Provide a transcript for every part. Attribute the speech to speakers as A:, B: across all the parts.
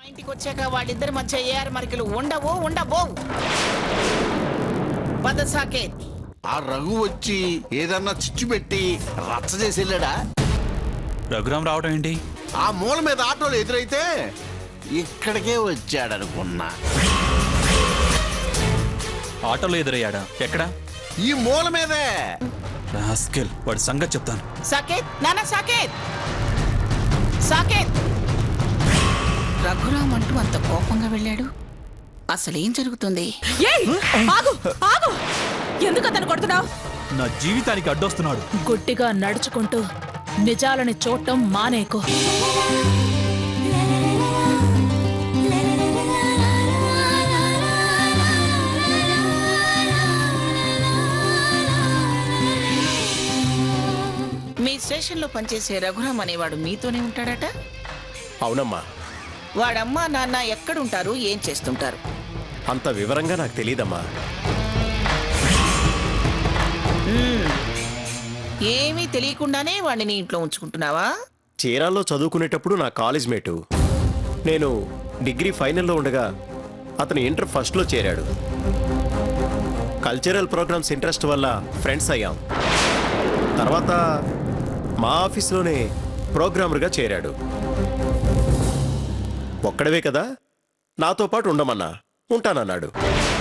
A: ఇంటికి వచ్చాక వాళ్ళిద్దరి మధ్య ఏఆర్ మరికలు ఉండబోవు. పద సాకేత్.
B: ఆ రఘు వచ్చి ఏదన్నా చిచ్చు పెట్టి రచ్చ చేసి వెళ్ళాడా?
C: రఘురామ్ రావడం ఏంటి?
B: ఆ మూల మీద ఆటోలు ఎదురైతే ఇక్కడికే వచ్చాడనుకున్నా.
C: ఆటోలో ఎదురయ్యాడా? ఎక్కడా?
B: ఈ మూల మీదే.
C: రాస్కెల్, వాడి సంగతి చెప్తాను.
A: సాకేత్, నానా సాకేత్, సాకేత్. రఘురామ్ అంటూ అంత కోపంగా వెళ్ళాడు. అసలేం జరుగుతుంది?
D: ఎందుకు అతను కొడుతున్నావు?
C: నా జీవితానికి అడ్డొస్తున్నాడు.
D: గుడ్డిగా నడుచుకుంటూ నిజాలని చూడటం మానేకు.
A: మీ స్టేషన్లో పనిచేసే రఘురామ్ అనేవాడు మీతోనే ఉంటాడట?
E: అవునమ్మా.
A: వాడమ్మా నాన్న ఎక్కడుంటారు, ఏం చేస్తుంటారు?
E: అంత వివరంగా నాకు తెలియదమ్మా.
A: ఏమీ తెలియకుండానే వాడిని ఇంట్లో ఉంచుకుంటున్నావా?
E: చీరాల్లో చదువుకునేటప్పుడు నా కాలేజ్ మేటు. నేను డిగ్రీ ఫైనల్లో ఉండగా అతను ఇంటర్ ఫస్ట్లో చేరాడు. కల్చరల్ ప్రోగ్రామ్స్ ఇంట్రెస్ట్ వల్ల ఫ్రెండ్స్ అయ్యాం. తర్వాత మా ఆఫీస్లోనే ప్రోగ్రామర్గా చేరాడు. ఒక్కడవే కదా, నాతో పాటు ఉండమన్నా ఉంటానన్నాడు.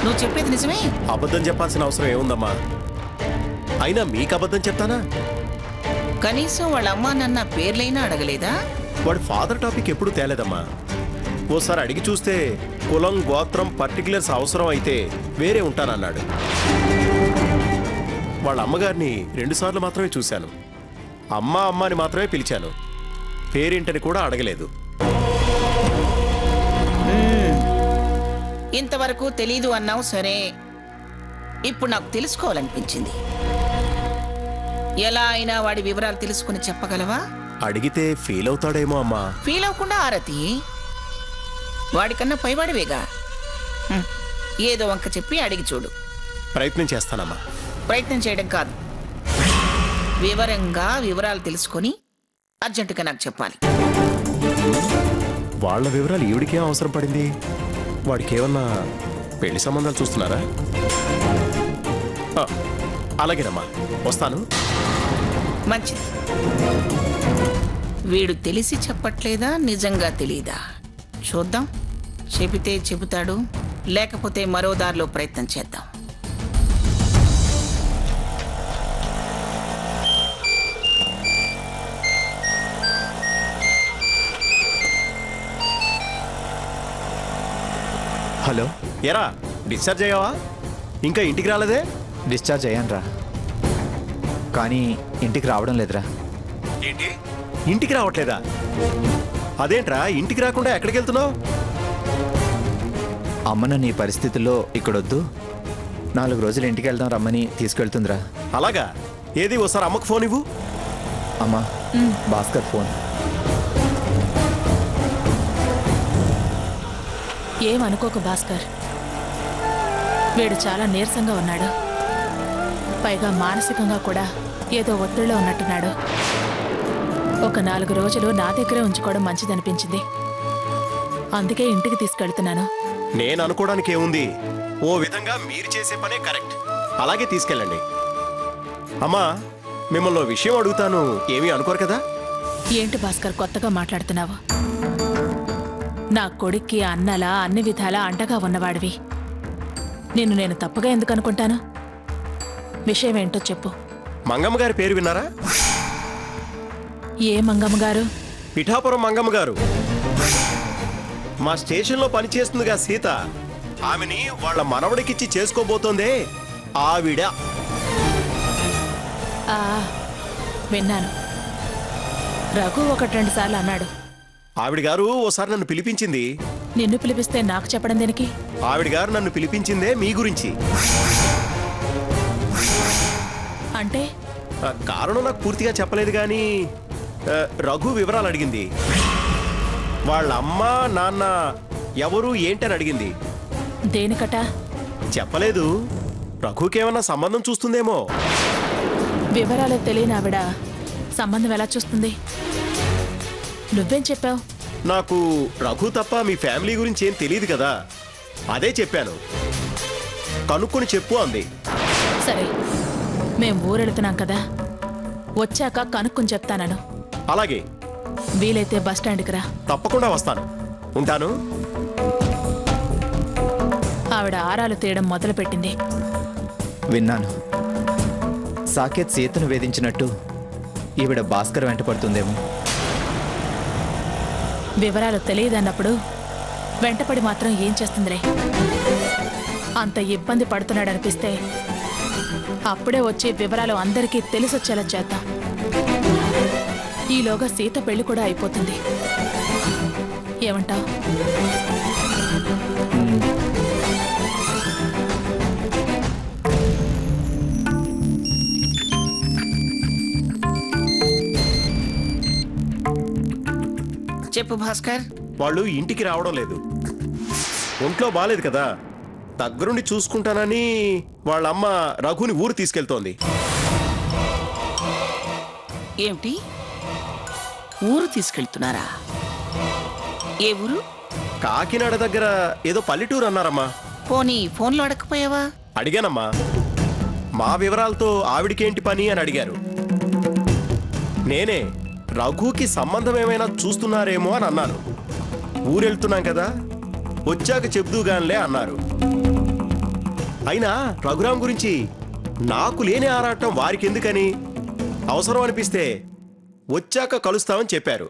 A: నువ్వు చెప్పేది నిజమే?
E: అబద్ధం చెప్పాల్సిన అవసరం ఏముందమ్మా? అయినా మీకు అబద్ధం చెప్తానా?
A: కనీసం వాళ్ళ అమ్మా నాన్న పేర్లైనా అడగలేదా?
E: వాడి ఫాదర్ టాపిక్ ఎప్పుడు తేలేదమ్మా. ఓసారి అడిగి చూస్తే కులం, గోత్రం, పర్టికులర్స్ అవసరం అయితే వేరే ఉంటానన్నాడు. వాళ్ళ అమ్మగారిని 2 సార్లు మాత్రమే చూశాను. అమ్మ అని మాత్రమే పిలిచాను. పేరేంటని కూడా అడగలేదు.
A: ఇంతవరకు తెలీదు అన్నావు సరే, ఇప్పుడు నాకు తెలుసుకోవాలనిపించింది. ఎలా అయినా వాడి వివరాలు తెలుసుకుని చెప్పగలవా?
E: అడిగితే ఫీల్ అవుతాడేమో అమ్మా.
A: ఫీల్ అవ్వకుండా ఆరతి, వాడికన్నా పైవాడివేగా. ఏదో వంక చెప్పి అడిగి చూడు.
E: ప్రయత్నం చేస్తానమ్మా.
A: ప్రయత్నం చేయడం కాదు, వివరాలు తెలుసుకొని అర్జెంటుగా నాకు చెప్పాలి.
E: వాళ్ళ వివరాలు ఈవిడికేం అవసరం పడింది? వాడికి ఏమన్నా పెళ్లి సంబంధాలు చూస్తున్నారా? అలాగేనమ్మా, వస్తాను.
A: మంచిది. వీడు తెలిసి చెప్పట్లేదా, నిజంగా తెలీదా? చూద్దాం. చెబితే చెబుతాడు, లేకపోతే మరో దారిలో ప్రయత్నం చేద్దాం.
E: హలో, ఎరా డిశ్చార్జ్ అయ్యావా? ఇంకా ఇంటికి రాలేదే?
F: డిశ్చార్జ్ అయ్యానురా, కానీ ఇంటికి రావడం లేదురా.
E: ఏంటి, ఇంటికి రావట్లేదా? అదేంట్రా, ఇంటికి రాకుండా ఎక్కడికి వెళ్తున్నావు?
F: అమ్మను నీ పరిస్థితుల్లో ఇక్కడొద్దు, 4 రోజులు ఇంటికి వెళ్దాం రమ్మని తీసుకెళ్తుందిరా.
E: అలాగా? ఏది, ఓసారి అమ్మకు ఫోన్ ఇవ్వు.
F: అమ్మా, భాస్కర్ ఫోన్.
D: ఏమనుకోకు భాస్కర్, వీడు చాలా నీరసంగా ఉన్నాడు. పైగా మానసికంగా కూడా ఏదో ఒత్తిడిలో ఉన్నట్టున్నాడు. ఒక 4 రోజులు నా దగ్గరే ఉంచుకోవడం మంచిదనిపించింది, అందుకే ఇంటికి తీసుకెళ్తున్నాను.
E: నేను అనుకోవడానికి ఏముంది, ఓ విధంగా మీరు చేసే పనే కరెక్ట్. అలాగే తీసుకెళ్ళండి. అమ్మా, మిమ్మల్ని విషయం అడుగుతాను, ఏమీ అనుకోరు కదా?
D: ఏంటి భాస్కర్ కొత్తగా మాట్లాడుతున్నావు? నా కొడుక్కి అన్నలా అన్ని విధాలా అండగా ఉన్నవాడివి. నేను తప్పుగా ఎందుకు అనుకుంటాను? విషయం ఏంటో చెప్పు.
E: మంగమ్మ గారి పేరు విన్నారా?
D: ఏ మంగమ్మ గారు?
E: పిఠాపురం మంగమ్మ గారు. మా స్టేషన్లో పనిచేస్తుందిగా సీత, ఆమెని వాళ్ళ మనవడికిచ్చి చేసుకోబోతోందే ఆవిడ.
D: విన్నాను. రఘు 1-2 సార్లు అన్నాడు.
E: ఆవిడ గారు ఓసారి నన్ను పిలిపించింది.
D: నిన్ను పిలిపిస్తే నాకు చెప్పడం దేనికి?
E: ఆవిడ గారు నన్ను పిలిపించిందే మీ గురించి.
D: అంటే
E: కారణం నాకు పూర్తిగా చెప్పలేదు, కానీ రఘు వివరాలు అడిగింది. వాళ్ళ అమ్మ నాన్న ఎవరు ఏంటని అడిగింది.
D: దేనికట?
E: చెప్పలేదు. రఘుకేమన్నా సంబంధం చూస్తుందేమో.
D: వివరాలు తెలియని ఆవిడ సంబంధం ఎలా చూస్తుంది? నువ్వేం చెప్పావు?
E: నాకు రఘు తప్ప మీ ఫ్యామిలీ గురించి ఏం తెలియదు కదా, అదే చెప్పాను. కనుక్కొని చెప్పు అంది.
D: సరే, మేం ఊరెళ్తున్నాం కదా, వచ్చాక కనుక్కొని చెప్తానను.
E: అలాగే,
D: వీలైతే బస్టాండ్కి రా.
E: తప్పకుండా వస్తాను. ఉంటాను.
D: ఆవిడ ఆరాలు తీయడం మొదలుపెట్టింది.
F: విన్నాను. సాకేత్ సీతను వేధించినట్టు ఈవిడ భాస్కర్ వెంట పడుతుందేమో.
D: వివరాలు తెలియదన్నప్పుడు వెంటపడి మాత్రం ఏం చేస్తుందిలే. అంత ఇబ్బంది పడుతున్నాడనిపిస్తే అప్పుడే వచ్చి వివరాలు అందరికీ తెలిసొచ్చేలా చేద్దాం. ఈలోగా సీత పెళ్లి కూడా అయిపోతుంది. ఏమంటావ్?
A: చెప్పు భాస్కర్.
E: వాళ్ళు ఇంటికి రావడం లేదు. ఒంట్లో బాలేదు కదా, దగ్గరుండి చూసుకుంటానని వాళ్ళమ్మ రఘుని ఊరు తీసుకెళ్తోంది.
A: ఏమిటి, ఊరు తీసుకెళ్తున్నారా? ఏ ఊరు?
E: కాకినాడ దగ్గర ఏదో పల్లెటూరు అన్నారమ్మా.
A: పోనీ ఫోన్లో అడగకపోయావా?
E: అడిగానమ్మా. మా వివరాలతో ఆవిడికేంటి పని అని అడిగారు. నేనే రఘుకి సంబంధం ఏమైనా చూస్తున్నారేమో అని అన్నాను. ఊరెళ్తున్నాం కదా, వచ్చాక చెప్దూగాన్లే అన్నారు. అయినా రఘురాం గురించి నాకు లేని ఆరాటం వారికెందుకని, అవసరం అనిపిస్తే వచ్చాక కలుస్తామని చెప్పారు.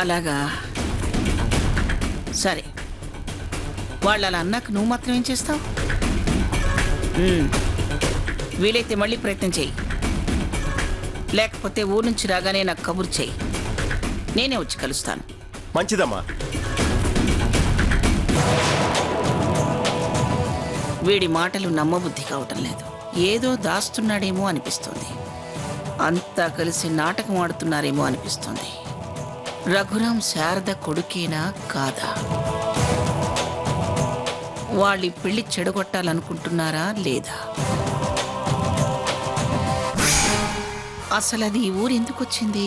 A: అలాగా, సరే. వాళ్ళు అలా అన్నాక నువ్వు మాత్రం ఏం చేస్తావు? వీలైతే మళ్ళీ ప్రయత్నం చేయి, లేకపోతే ఊరు నుంచి రాగానే నాకు కబురు చేయి. నేనే వచ్చి కలుస్తాను.
E: మంచిదమ్మా.
A: వీడి మాటలు నమ్మబుద్ధి కావటం లేదు. ఏదో దాస్తున్నాడేమో అనిపిస్తుంది. అంతా కలిసి నాటకం ఆడుతున్నారేమో అనిపిస్తుంది. రఘురాం శారద కొడుకేనా కాదా? వాళ్ళి పెళ్లి చెడగొట్టాలనుకుంటున్నారా లేదా? అసలు అది ఈ ఊరు ఎందుకు వచ్చింది?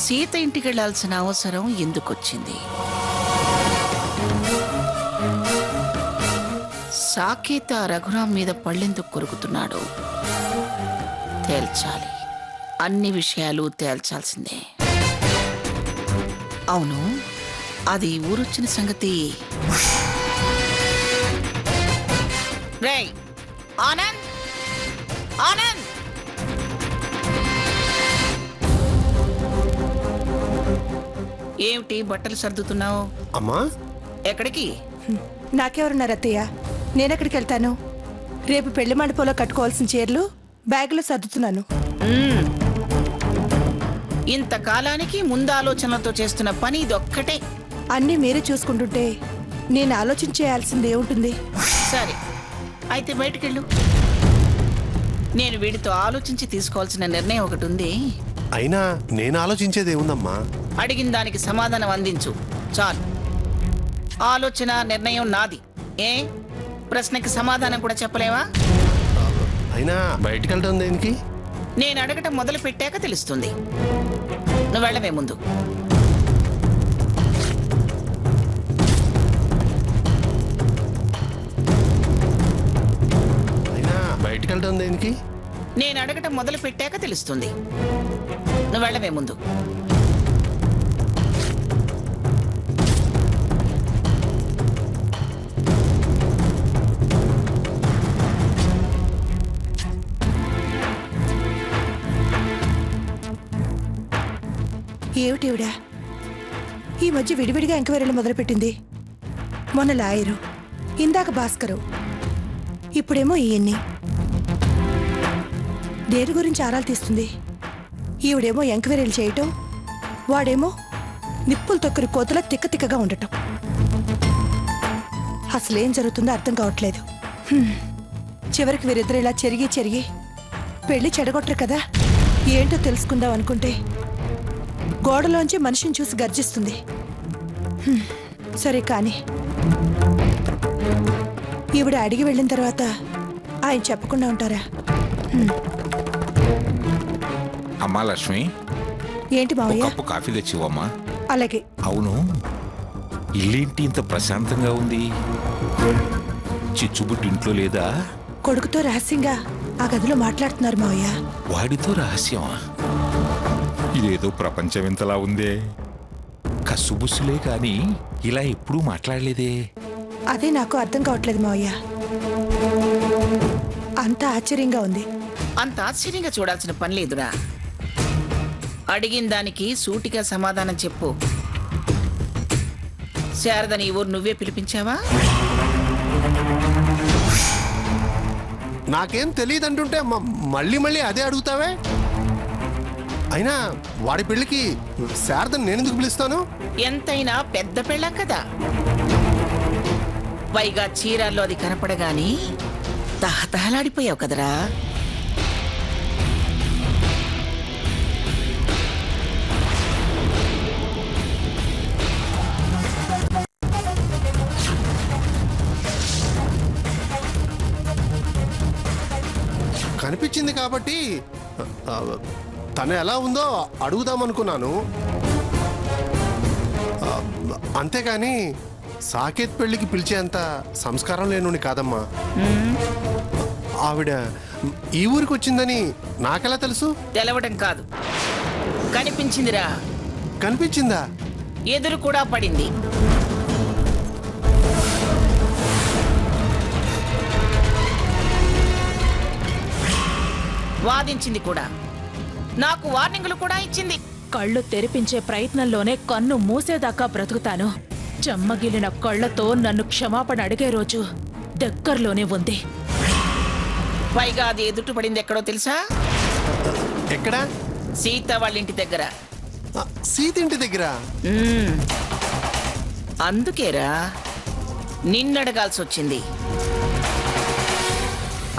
A: సీత ఇంటికి వెళ్లాల్సిన అవసరం ఎందుకొచ్చింది? సాకేత రఘురాం మీద పళ్ళెందుకు కొరుకుతున్నాడు? తేల్చాలి. అన్ని విషయాలు తేల్చాల్సిందే. అవును, అది ఊరొచ్చిన సంగతి. రేయ్ ఆనంద్, ఆనంద్! ఏమిటి బట్టలు సర్దుతున్నావు?
E: అమ్మా,
A: ఎక్కడికి?
G: నాకెవరున్నారు అత్తయ్య? నేనెక్కడికి వెళ్తాను? రేపు పెళ్లి మండపంలో కట్టుకోవాల్సిన చీరలు బ్యాగులో సర్దుతున్నాను.
A: ఇంతకాలానికి ముందాలోచనలతో చేస్తున్న పని ఇదొక్కటే.
G: అన్నీ మీరే చూసుకుంటుంటే నేను ఆలోచించేయాల్సింది ఏముంటుంది?
A: సరే, అయితే బయటికెళ్ళు. నేను వీడితో ఆలోచించి తీసుకోవాల్సిన నిర్ణయం ఒకటి ఉంది.
H: అయినా నేను ఆలోచించేది ఏముందమ్మా?
A: అడిగిన దానికి సమాధానం అందించు చాలు. ఆలోచన నిర్ణయం నాది. ఏ ప్రశ్నకి సమాధానం కూడా చెప్పలేవా?
H: అయినా బయటికి వెళ్ళడం దేనికి?
A: నేను అడగటం మొదలు పెట్టాక తెలుస్తుంది. నువ్వు వెళ్ళవే ముందు.
H: అయినా బయటికి వెళ్ళడం దేనికి?
A: నేను అడగటం మొదలు పెట్టాక తెలుస్తుంది. నువ్వు వెళ్ళవే ముందు.
G: ఏమిటివిడా ఈ మధ్య విడివిడిగా ఎంక్వైరీలు మొదలుపెట్టింది? మొన్న లాయరు, ఇందాక భాస్కరు, ఇప్పుడేమో ఈయన్ని. దేని గురించి ఆరాలు తీస్తుంది? ఈవిడేమో ఎంక్వైరీలు చేయటం, వాడేమో నిప్పులు తొక్కరి కోతల తిక్కతిక్కగా ఉండటం. అసలేం జరుగుతుందో అర్థం కావట్లేదు. చివరికి వీరిద్దరు ఇలా చెరిగి పెళ్లి చెడగొట్టరు కదా. ఏంటో తెలుసుకుందాం అనుకుంటే గోడలోంచి మనిషిని చూసి గర్జిస్తుంది. సరే కానీ ఈవిడ అడిగి వెళ్ళిన తర్వాత ఆయన చెప్పకుండా ఉంటారా?
I: అమ్మా లక్ష్మి,
G: ఏంటి మావయ్య?
I: కప్పు కాఫీ తెచ్చివమ్మా.
G: అలాగే.
I: అవును, ఇల్లేంటి ఇంత ప్రశాంతంగా ఉంది? చిచ్చుబుట్టి ఇంట్లో లేదా?
G: కొడుకుతో రహస్యంగా ఆ గదిలో మాట్లాడుతున్నారు మావయ్య.
I: వాడితో రహస్యమా? ఇదేదో ప్రపంచం ఇంతలా ఉందే. కసుబుసులే కాని ఇలా ఎప్పుడూ మాట్లాడలేదే.
G: అదే నాకు అర్థం కావట్లేదు మావయ్య. అంత ఆశ్చర్యంగా ఉంది.
A: అంత ఆశ్చర్యంగా చూడాల్సిన పని లేదురా. అడిగిన దానికి సూటిగా సమాధానం చెప్పు. శారదని ఊరు నువ్వే పిలిపించావా?
H: నాకేం తెలియదు అంటుంటే మళ్ళీ మళ్ళీ అదే అడుగుతావే? అయినా వాడి పెళ్ళికి శారదని నేనెందుకు పిలుస్తాను?
A: ఎంతైనా పెద్ద పెళ్ళ కదా. పైగా చీరాల్లో అది కనపడగాని తహతహలాడిపోయావు కదరా.
H: కనిపించింది కాబట్టి తను ఎలా ఉందో అడుగుదామనుకున్నాను. అంతేగాని సాకేత్ పెళ్లికి పిలిచేంత సంస్కారం లేనుని కాదమ్మా. ఆవిడ ఈ ఊరికి వచ్చిందని నాకెలా తెలుసు?
A: తెలవడం కాదు, కనిపించిందిరా.
H: కనిపించిందా?
A: ఎదురు కూడా పడింది. వాదించింది కూడా. నాకు వార్నింగులు కూడా ఇచ్చింది.
D: కళ్ళు తెరిపించే ప్రయత్నంలోనే కన్ను మూసేదాకా బ్రతుకుతాను. చెమ్మగిలిన కళ్ళతో నన్ను క్షమాపణ అడిగే రోజు దగ్గరలోనే ఉంది.
A: పైగా అది ఎదుటి పడింది ఎక్కడో తెలుసా?
H: ఎక్కడా?
A: సీత వాళ్ళ ఇంటి దగ్గర.
H: సీత ఇంటి దగ్గర?
A: అందుకేరా నిన్నడగాల్సి వచ్చింది.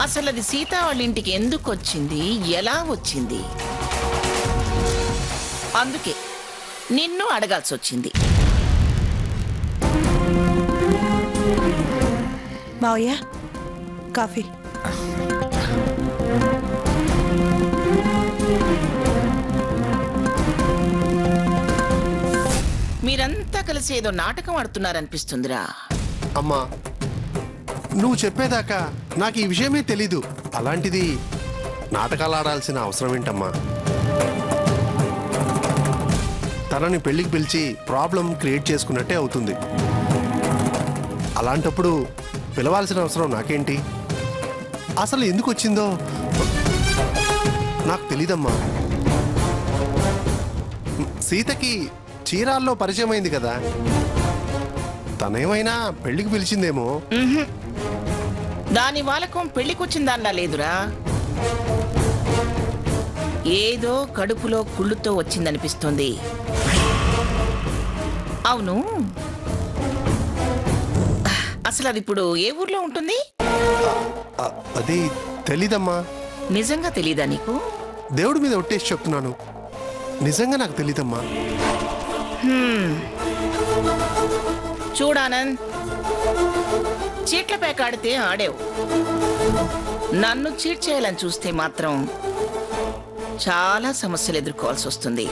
A: అసలు అది సీత వాళ్ళ ఇంటికి ఎందుకు వచ్చింది, ఎలా వచ్చింది? అందుకే నిన్ను అడగాల్సి వచ్చింది.
G: మావయ్య, కాఫీ.
A: మీరంతా కలిసి ఏదో నాటకం ఆడుతున్నారనిపిస్తుందిరా.
H: అమ్మా, నువ్వు చెప్పేదాకా నాకు ఈ విషయమే తెలీదు. అలాంటిది నాటకాలు ఆడాల్సిన అవసరం ఏంటమ్మా? తనని పెళ్లికి పిలిచి ప్రాబ్లం క్రియేట్ చేసుకున్నట్టే అవుతుంది. అలాంటప్పుడు పిలవాల్సిన అవసరం నాకేంటి? అసలు ఎందుకు వచ్చిందో నాకు తెలీదమ్మా. సీతకి చీరాల్లో పరిచయం అయింది కదా, తనేమైనా పెళ్లికి పిలిచిందేమో.
A: దాని వాలకం పెళ్లికొచ్చిందన్నా లేదురా. ఏదో కడుపులో కుళ్ళుతో వచ్చిందనిపిస్తోంది. అవును, అసలు అది ఇప్పుడు ఏ ఊర్లో ఉంటుంది?
H: అది తెలీదమ్మా.
A: నిజంగా తెలీదా నీకు?
H: దేవుడి మీద ఒట్టేసి చెప్తున్నాను, నిజంగా నాకు తెలీదమ్మా.
A: చూడానంద్, చీట్ల పేక ఆడితే ఆడేవు. నన్ను చీట్ చేయాలని చూస్తే మాత్రం చాలా సమస్యలు ఎదుర్కోవాల్సి వస్తుంది.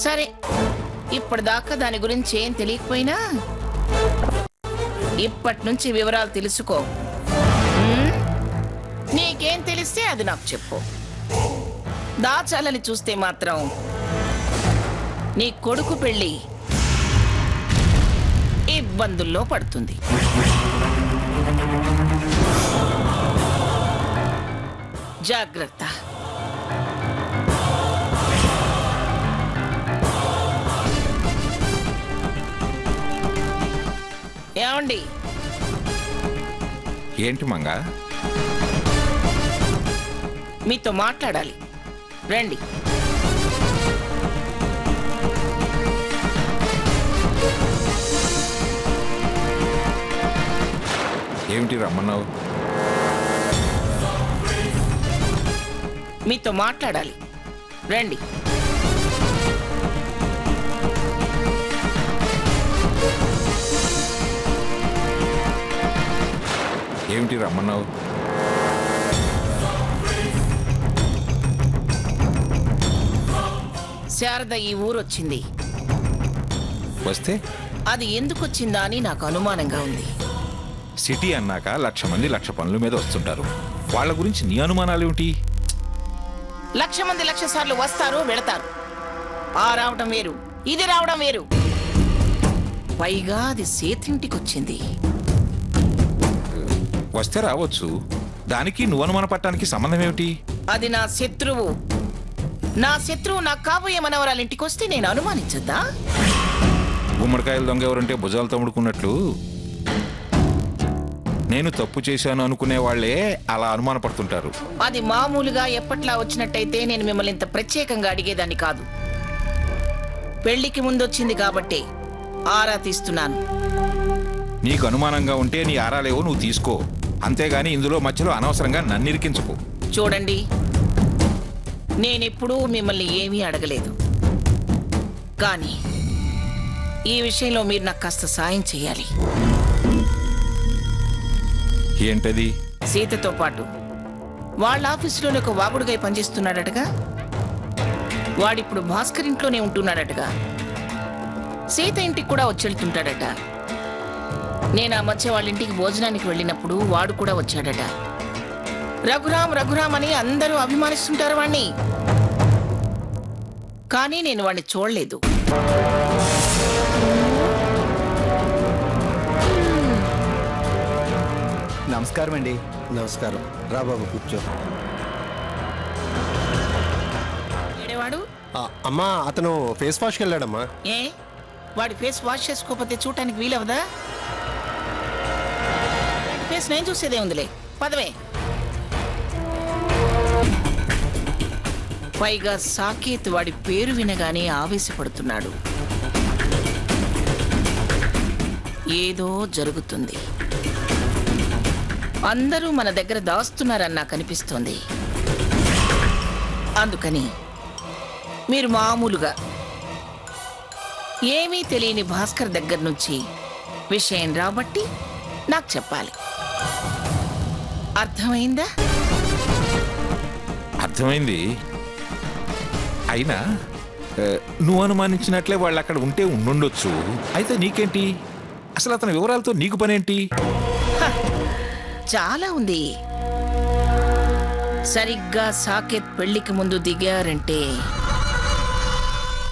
A: సరే, ఇప్పటిదాకా దాని గురించి ఏం తెలియకపోయినా ఇప్పటి నుంచి వివరాలు తెలుసుకో. నీకేం తెలిస్తే అది నాకు చెప్పు. దాచాలని చూస్తే మాత్రం నీ కొడుకు పెళ్లి ఇబ్బందుల్లో పడుతుంది. జాగ్రత్త. ఏమండి?
I: ఏంటి మంగా?
A: మీతో మాట్లాడాలి, రండి.
I: ఏమిటి రమ్మన్నావు?
A: మీతో మాట్లాడాలి, రండి.
I: ఏమిటి రమ్మన్నావు?
A: శారద ఈ ఊరొచ్చింది.
I: వస్తే
A: అది ఎందుకు వచ్చిందా అని నాకు అనుమానంగా ఉంది.
I: సిటీ అన్నాక 1,00,000 మంది 1,00,000 పనుల మీద వస్తుంటారు. వాళ్ళ గురించి నీ అనుమానాలు ఏమిటి?
A: 1,00,000 మంది 1,00,000 సార్లు వస్తారు వెళతారు. ఆ రావడం వేరు, ఇది రావడం వేరు. పైగా అది సేతింటికొచ్చింది.
I: వస్తే రావచ్చు, దానికి నువ్వు అనుమాన పట్టడానికి సంబంధం ఏమిటి?
A: అది నా శత్రువు. నా శత్రువు నా కాబోయే మనవరాలి ఇంటికి వస్తే నేను అనుమానించద్దా?
I: గుమ్మడికాయలు దొంగ ఎవరంటే భుజాలు తమ్ముడుకున్నట్లు నేను తప్పు చేశాను అనుకునే వాళ్లే అలా అనుమాన పడుతుంటారు.
A: అది మామూలుగా ఎప్పట్లా వచ్చినట్టయితే నేను మిమ్మల్ని ఇంత ప్రత్యేకంగా అడిగేదాన్ని కాదు. పెళ్లికి ముందొచ్చింది కాబట్టి ఆరా తీస్తున్నాను.
I: నీకు అనుమానంగా ఉంటే నీ ఆరాలేవో నువ్వు తీసుకో, అంతేగాని ఇందులో మధ్యలో అనవసరంగా నన్నిరికించుకో.
A: చూడండి, నేనెప్పుడూ మిమ్మల్ని ఏమీ అడగలేదు. కానీ ఈ విషయంలో మీరు నాకు కాస్త సాయం చేయాలి.
I: ఏంటది?
A: సీతతో పాటు వాళ్ళ ఆఫీసులోనే ఒక వాగుడుగా పనిచేస్తున్నాడటగా. వాడిప్పుడు భాస్కర్ ఇంట్లోనే ఉంటున్నాడటగా. సీత ఇంటికి కూడా వచ్చెళ్తుంటాడట. నేను ఆ మధ్య వాళ్ళ ఇంటికి భోజనానికి వెళ్ళినప్పుడు వాడు కూడా వచ్చాడట. రఘురామ్ రఘురామ్ అని అందరూ అభిమానిస్తుంటారు వాణ్ణి. కానీ నేను వాణ్ణి చూడలేదు.
F: నమస్కారం అండి.
H: నమస్కారం. రా బాబు కూర్చో.
A: ఏడేవాడు?
H: అమ్మా, అతను ఫేస్ వాష్కి వెళ్ళాడమ్మా.
A: ఏ వాడి ఫేస్ వాష్ చేసుకోకపోతే చూడటానికి వీలవదా? ఫేస్ నేను చూసేదే ఉందిలే, పదవే. పైగా సాకేత్ వాడి పేరు వినగానే ఆవేశపడుతున్నాడు. ఏదో జరుగుతుంది. అందరూ మన దగ్గర దాస్తున్నారని నాకు అనిపిస్తోంది. అందుకని మీరు మామూలుగా ఏమీ తెలియని భాస్కర్ దగ్గర నుంచి విషయం రాబట్టి నాకు చెప్పాలి. అర్థమైందా?
I: అర్థమైంది. అయినా నువ్వు అనుమానించినట్లే వాళ్ళు అక్కడ ఉంటే ఉండుండొచ్చు. అయితే నీకేంటి? అసలు అతని వివరాలతో నీకు పనేంటి?
A: చాలా ఉంది. సరిగ్గా సాకేత్ పెళ్లికి ముందు దిగారంటే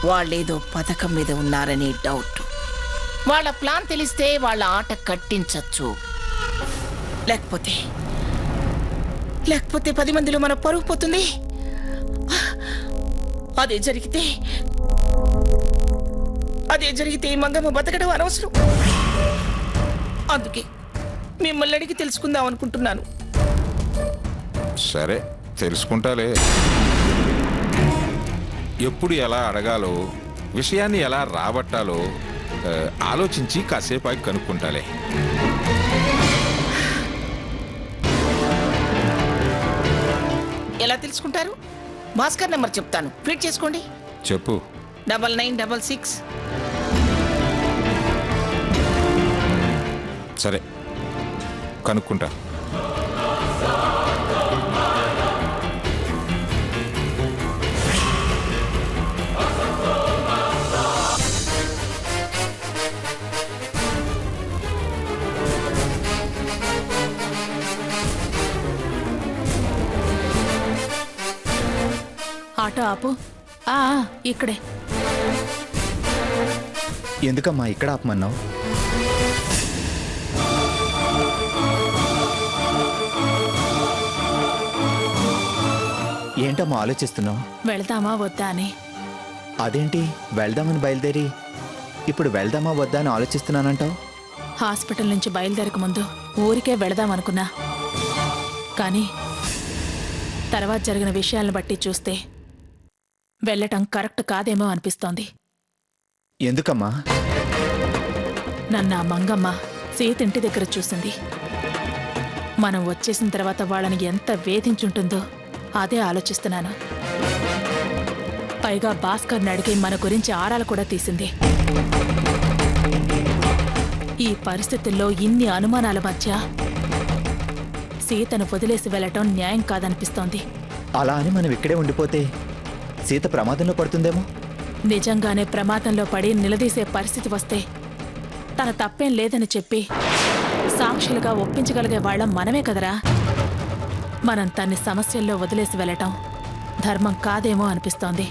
A: వాళ్ళేదో పథకం మీద ఉన్నారని డౌట్. వాళ్ళ ప్లాన్ తెలిస్తే వాళ్ళ ఆట కట్టించచ్చు. లేకపోతే 10 మందిలో మన పరువు పోతుంది. అదే జరిగితే ఈ మంగమ్మ బతకడం అనవసరం. అందుకే మిమ్మల్ని అడిగి తెలుసుకుందాం అనుకుంటున్నాను.
I: సరే, తెలుసుకుంటాలే. ఎప్పుడు ఎలా అడగాలో, విషయాన్ని ఎలా రాబట్టాలో ఆలోచించి కాసేపు ఆగి కనుక్కుంటాలే.
A: ఎలా తెలుసుకుంటారు? భాస్కర్ నెంబర్ చెప్తాను, ఫీడ్ చేసుకోండి.
I: చెప్పు.
A: 9966.
I: సరే, కనుక్కుంటా.
D: ఆటో ఆపు. ఇక్కడే.
F: ఎందుకమ్మా ఇక్కడ ఆపమన్నావు? ఏంటమ్మా ఆలోచిస్తున్నావు?
D: వెళదామా వద్దా అని.
F: అదేంటి వెళ్దామని బయలుదేరి ఇప్పుడు వెళ్దామా వద్దా అని ఆలోచిస్తున్నానంటావు?
D: హాస్పిటల్ నుంచి బయలుదేరక ముందు ఊరికే వెళదామనుకున్నా. కానీ తర్వాత జరిగిన విషయాలను బట్టి చూస్తే వెళ్ళటం కరెక్ట్ కాదేమో అనిపిస్తోంది.
F: ఎందుకమ్మా?
D: నన్ను ఆ మంగమ్మ సీత ఇంటి దగ్గర చూసింది. మనం వచ్చేసిన తర్వాత వాళ్ళని ఎంత వేధించుంటుందో అదే ఆలోచిస్తున్నాను. పైగా భాస్కర్ని అడిగి మన గురించి ఆరాలు కూడా తీసింది. ఈ పరిస్థితుల్లో ఇన్ని అనుమానాల మధ్య సీతను వదిలేసి వెళ్ళటం న్యాయం కాదనిపిస్తోంది.
F: అలా అని మనం ఇక్కడే ఉండిపోతే సీత ప్రమాదంలో పడుతుందేమో.
D: నిజంగానే ప్రమాదంలో పడి నిలదీసే పరిస్థితి వస్తే తన తప్పేం లేదని చెప్పి సాక్షులుగా ఒప్పించగలిగే వాళ్ళం మనమే కదరా. మనం తన్ని సమస్యల్లో వదిలేసి వెళ్ళటం ధర్మం కాదేమో అనిపిస్తోంది.